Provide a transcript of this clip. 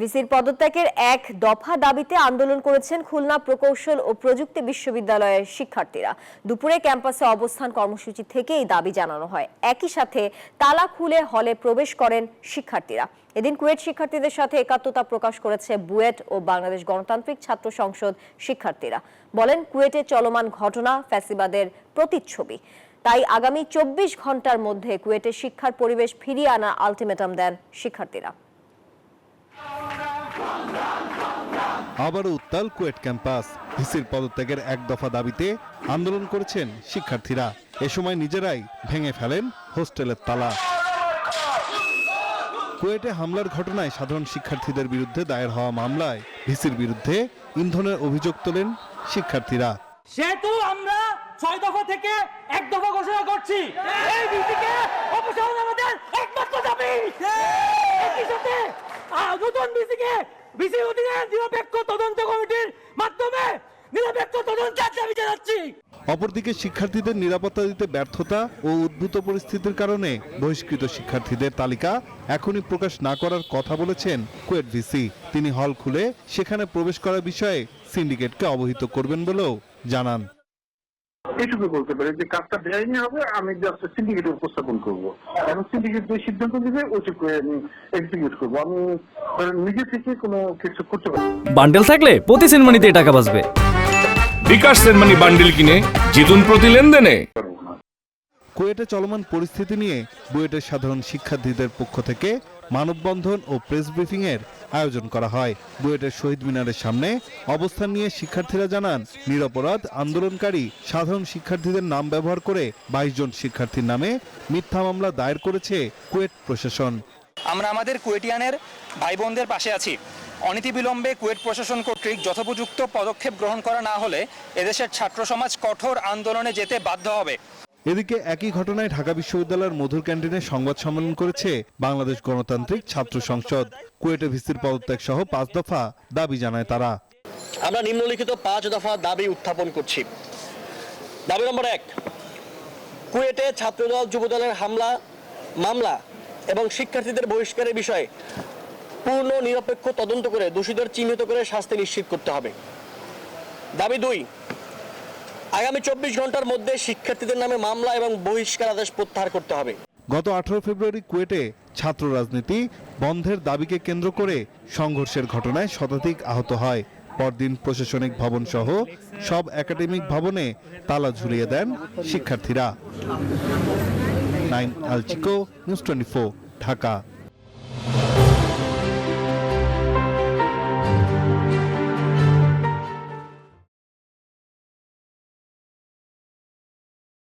ভিসির পদত্যাগের এক দফা দাবিতে আন্দোলন করেছেন খুলনা প্রকৌশল ও প্রযুক্তি বিশ্ববিদ্যালয়ের শিক্ষার্থীরা। দুপুরে ক্যাম্পাসে অবস্থান কর্মসূচি থেকে এই দাবি জানানো হয়। একই সাথে তালা খুলে হলে প্রবেশ করেন শিক্ষার্থীরা। এদিন কুয়েট শিক্ষার্থীদের সাথে একাত্মতা প্রকাশ করেছে বুয়েট ও বাংলাদেশ গণতান্ত্রিক ছাত্র সংসদ শিক্ষার্থীরা। বলেন, কুয়েটে চলমান ঘটনা ফ্যাসিবাদের প্রতিচ্ছবি, তাই আগামী 24 ঘন্টার মধ্যে কুয়েটে শিক্ষার পরিবেশ ফিরিয়ে আনার আলটিমেটাম দেন শিক্ষার্থীরা। আবারও উত্তাল কুয়েট ক্যাম্পাস। ভিসির পদত্যাগের এক দফা দাবিতে আন্দোলন করেছেন শিক্ষার্থীরা। এ সময় নিজেরাই ভেঙে ফেলেন হোস্টেলের তালা। কুয়েটে হামলার ঘটনায় সাধারণ শিক্ষার্থীদের বিরুদ্ধে দায়ের হওয়া মামলায় ভিসির বিরুদ্ধে ইন্ধনের অভিযোগ তোলেন শিক্ষার্থীরা। সেহেতু আমরা 6 দফা থেকে এক দফা ঘোষণা করছি। এই ভিসিকে অপসারণ আমাদের একমাত্র দাবি। একই সাথে নতুন ভিসির অধীনে নিরপেক্ষ তদন্ত কমিটির মাধ্যমে নিরপেক্ষ তদন্তের দাবি জানাচ্ছি। অপরদিকে শিক্ষার্থীদের নিরাপত্তা দিতে ব্যর্থতা ও উদ্ভূত পরিস্থিতির কারণে বহিষ্কৃত শিক্ষার্থীদের তালিকা এখনই প্রকাশ না করার কথা বলেছেন কুয়েট ভিসি। তিনি হল খুলে সেখানে প্রবেশ করার বিষয়ে সিন্ডিকেটকে অবহিত করবেন বলেও জানান। এইটুকু বলতে পারি যে কাজটা বেআইনি হবে, আমি জাস্ট সিন্ডিকেটে উপস্থাপন করবো এবং সিন্ডিকেট যে সিদ্ধান্ত দিবে ওইটুকু আমি এক্সিকিউট করবো। আমি নিজে থেকে কোনো কিছু করতে পারি। বান্ডেল থাকলে প্রতি সেনমানিতে টাকা বাঁচবে। বিকাশ সেনমানি বান্ডেল কিনে জিতুন প্রতি লেনদেনে। কুয়েটে চলমান পরিস্থিতি নিয়ে বুয়েটের সাধারণ শিক্ষার্থীদের পক্ষ থেকে মানববন্ধন ও প্রেস ব্রিফিং এর আয়োজন করা হয়। বুয়েটের শহীদ মিনারের সামনে অবস্থান নিয়ে শিক্ষার্থীরা জানান, নিরপরাধ আন্দোলনকারী সাধারণ শিক্ষার্থীদের নাম ব্যবহার করে 22 জন শিক্ষার্থীর নামে মিথ্যা মামলা দায়ের করেছে কুয়েট প্রশাসন। আমরা আমাদের কুয়েটিয়ানের ভাই বোনদের পাশে আছি। অনতিবিলম্বে কুয়েট প্রশাসন কর্তৃক যথোপযুক্ত পদক্ষেপ গ্রহণ করা না হলে এদেশের ছাত্র সমাজ কঠোর আন্দোলনে যেতে বাধ্য হবে। এদিকে একই ঘটনায় ঢাকা বিশ্ববিদ্যালয়ের মধুর ক্যান্টিনে সংবাদ সম্মেলন করেছে বাংলাদেশ গণতান্ত্রিক ছাত্র সংসদ। কুয়েটে ভিসির পদত্যাগ সহ 5 দফা দাবি জানায় তারা। আমরা নিম্নলিখিত 5 দফা দাবি উত্থাপন করছি। দাবি নম্বর 1, কুয়েটে ছাত্রদল যুবদলের মামলা এবং শিক্ষার্থীদের বহিষ্কারের বিষয়ে পূর্ণ নিরপেক্ষ তদন্ত করে দোষীদের চিহ্নিত করে শাস্তি নিশ্চিত করতে হবে। দাবি 2, আগামী 24 ঘন্টার মধ্যে শিক্ষার্থীদের নামে মামলা এবং বহিষ্কার আদেশ প্রত্যাহার করতে হবে। গত 18 ফেব্রুয়ারি কুয়েটে ছাত্র রাজনীতি বন্ধের দাবিকে কেন্দ্র করে সংঘর্ষের ঘটনায় শতাধিক আহত হয়। পরদিন প্রশাসনিক ভবন সহ সব একাডেমিক ভবনে তালা ঝুলিয়ে দেন শিক্ষার্থীরা। নাইম আল চিকো, নিউজ 24, ঢাকা।